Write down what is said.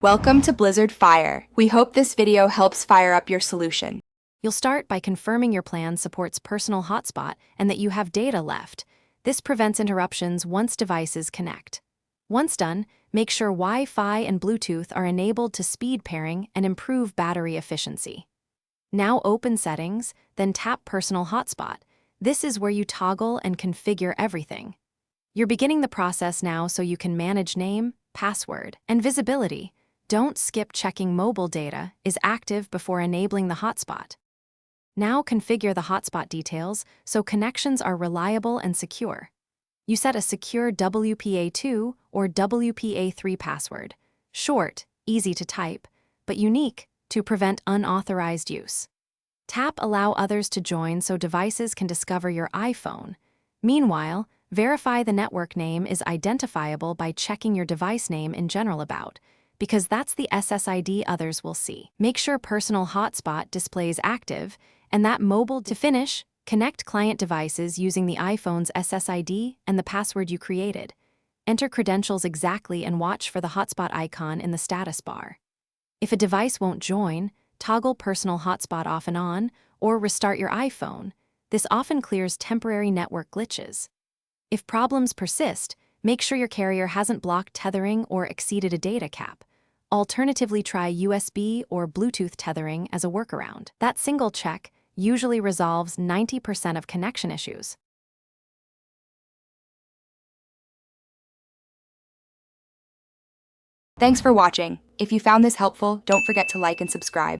Welcome to Blizzard Fire. We hope this video helps fire up your solution. You'll start by confirming your plan supports Personal Hotspot and that you have data left. This prevents interruptions once devices connect. Once done, make sure Wi-Fi and Bluetooth are enabled to speed pairing and improve battery efficiency. Now open Settings, then tap Personal Hotspot. This is where you toggle and configure everything. You're beginning the process now so you can manage name, password, and visibility. Don't skip checking mobile data is active before enabling the hotspot. Now configure the hotspot details so connections are reliable and secure. You set a secure WPA2 or WPA3 password, short, easy to type, but unique to prevent unauthorized use. Tap Allow others to join so devices can discover your iPhone. Meanwhile, verify the network name is identifiable by checking your device name in General About, because that's the SSID others will see. Make sure Personal Hotspot displays active, and that mobile. To finish, connect client devices using the iPhone's SSID and the password you created. Enter credentials exactly and watch for the hotspot icon in the status bar. If a device won't join, toggle Personal Hotspot off and on, or restart your iPhone. This often clears temporary network glitches. If problems persist, make sure your carrier hasn't blocked tethering or exceeded a data cap. Alternatively, try USB or Bluetooth tethering as a workaround. That single check usually resolves 90% of connection issues. Thanks for watching. If you found this helpful, don't forget to like and subscribe.